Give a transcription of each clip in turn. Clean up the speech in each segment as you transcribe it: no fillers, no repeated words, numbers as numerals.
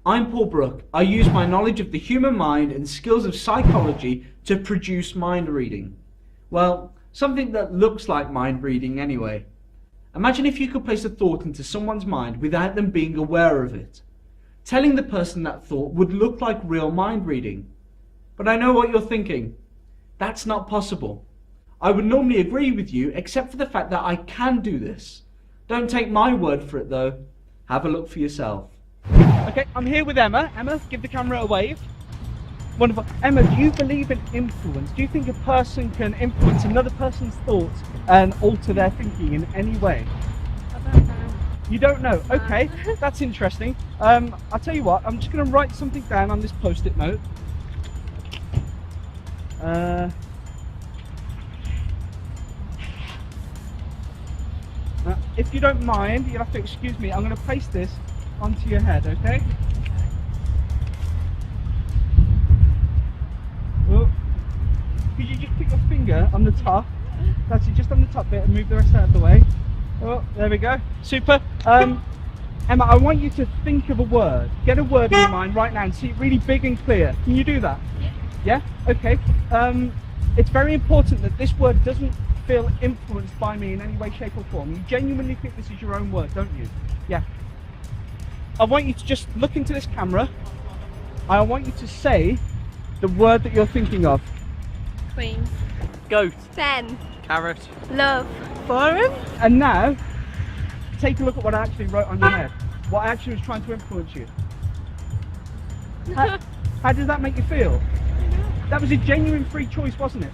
I'm Paul Brook. I use my knowledge of the human mind and skills of psychology to produce mind reading. Well, something that looks like mind reading anyway. Imagine if you could place a thought into someone's mind without them being aware of it. Telling the person that thought would look like real mind reading. But I know what you're thinking. That's not possible. I would normally agree with you, except for the fact that I can do this. Don't take my word for it though. Have a look for yourself. Okay, I'm here with Emma. Emma, give the camera a wave. Wonderful. Emma, do you believe in influence? Do you think a person can influence another person's thoughts and alter their thinking in any way? I don't know. You don't know? Okay, that's interesting. I'll tell you what, I'm just going to write something down on this post-it note. If you don't mind, you'll have to excuse me. I'm going to place this onto your head, okay? Oh. Could you just put your finger on the top? That's it, just on the top bit, and move the rest out of the way. Oh, there we go. Super. Emma, I want you to think of a word. Get a word in your mind right now and see it really big and clear. Can you do that? Yeah. Yeah? Okay. It's very important that this word doesn't feel influenced by me in any way, shape or form. You genuinely think this is your own word, don't you? Yeah. I want you to just look into this camera. I want you to say the word that you're thinking of. Queen. Goat. Ben. Carrot. Love. Forum. And now, take a look at what I actually wrote on your head. What I actually was trying to influence you. How does that make you feel? That was a genuine free choice, wasn't it?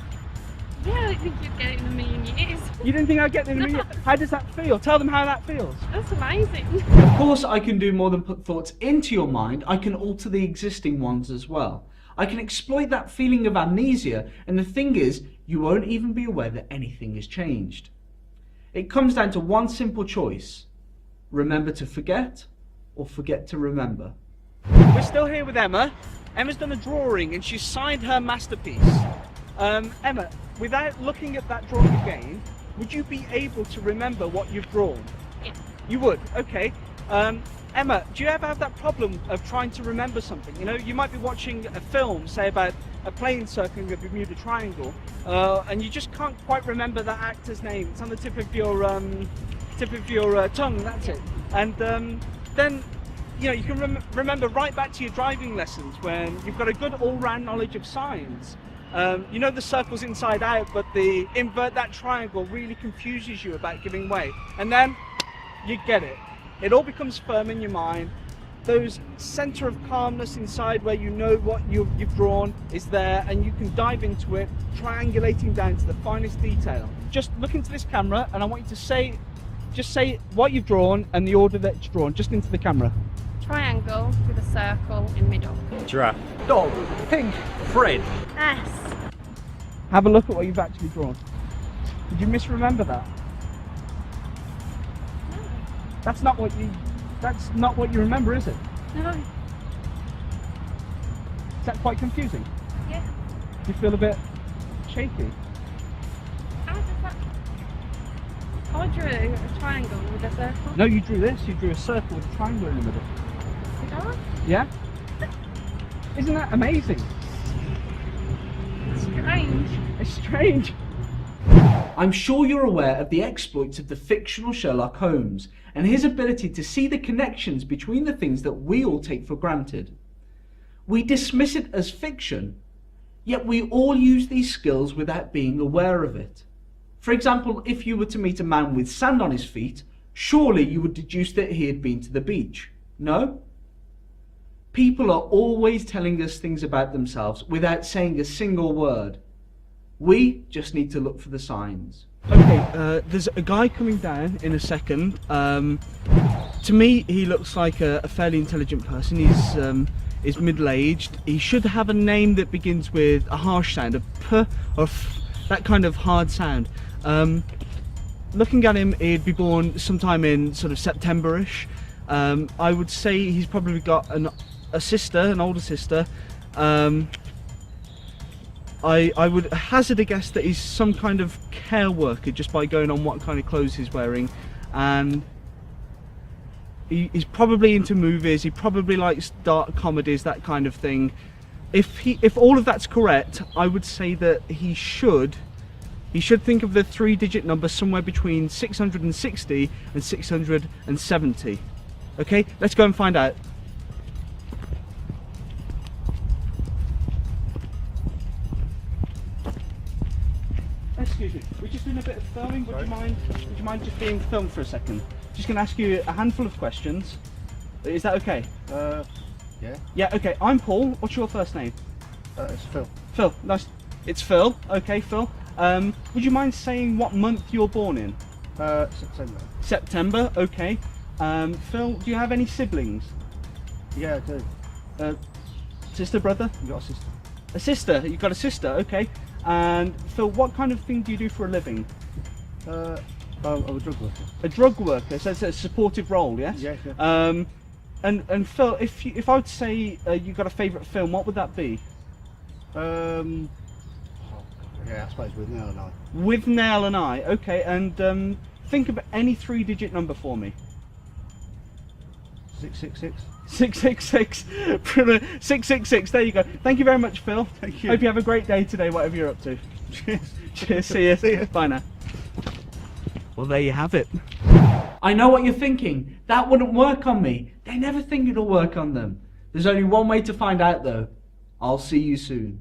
Yeah, I don't think you'd get it in a million years. You didn't think I'd get it in a minute? How does that feel? Tell them how that feels. That's amazing. Of course, I can do more than put thoughts into your mind. I can alter the existing ones as well. I can exploit that feeling of amnesia, and the thing is, you won't even be aware that anything has changed. It comes down to one simple choice. Remember to forget, or forget to remember. We're still here with Emma. Emma's done a drawing and she's signed her masterpiece. Emma, without looking at that drawing again, would you be able to remember what you've drawn? Yeah. You would? Okay. Emma, do you ever have that problem of trying to remember something? You know, you might be watching a film, say about a plane circling a Bermuda Triangle, and you just can't quite remember that actor's name. It's on the tip of your tongue, that's it. And then, you know, you can remember right back to your driving lessons when you've got a good all-round knowledge of science. You know the circle's inside out, but the invert that triangle really confuses you about giving way. And then you get it. It all becomes firm in your mind. Those center of calmness inside where you know what you've drawn is there, and you can dive into it, triangulating down to the finest detail. Just look into this camera and I want you to say what you've drawn and the order that it's drawn, just into the camera. Triangle with a circle in middle. Giraffe. Dog. Pink. Fred. S. Have a look at what you've actually drawn. Did you misremember that? No. That's not what you remember, is it? No. Is that quite confusing? Yeah. Do you feel a bit shaky? How does that... I drew a triangle with a circle. No, you drew this. You drew a circle with a triangle in the middle. Did I? Yeah? Isn't that amazing? Strange. It's strange. I'm sure you're aware of the exploits of the fictional Sherlock Holmes and his ability to see the connections between the things that we all take for granted. We dismiss it as fiction, yet we all use these skills without being aware of it. For example, if you were to meet a man with sand on his feet, surely you would deduce that he had been to the beach. No? People are always telling us things about themselves without saying a single word. We just need to look for the signs. Okay, there's a guy coming down in a second. To me, he looks like a fairly intelligent person. He's middle-aged. He should have a name that begins with a harsh sound, a p or f, that kind of hard sound. Looking at him, he'd be born sometime in sort of September-ish. I would say he's probably got an older sister. I would hazard a guess that he's some kind of care worker just by going on what kind of clothes he's wearing, and He's probably into movies. He probably likes dark comedies, that kind of thing. If all of that's correct, I would say that he should think of the 3-digit number somewhere between 660 and 670. Okay, let's go and find out. Excuse me, we're just doing a bit of filming. Would you mind just being filmed for a second? Just going to ask you a handful of questions. Is that okay? Yeah. Yeah, okay. I'm Paul. What's your first name? It's Phil. Phil. Nice. It's Phil. Okay, Phil. Would you mind saying what month you're born in? September. September. Okay. Phil, do you have any siblings? Yeah, I do. Sister, brother? You got a sister? A sister. You've got a sister. Okay. And Phil, what kind of thing do you do for a living? I'm a drug worker. A drug worker. So it's a supportive role, yes? Yeah, yeah. And Phil, if I would say you got a favourite film, what would that be? Yeah, I suppose with Nell and I. With Nell and I. Okay. And think of any 3-digit number for me. 666. 666. 666. There you go. Thank you very much, Phil. Thank you. Hope you have a great day today, whatever you're up to. Cheers. Cheers. See you. See ya. Bye now. Well, there you have it. I know what you're thinking. That wouldn't work on me. They never think it'll work on them. There's only one way to find out though. I'll see you soon.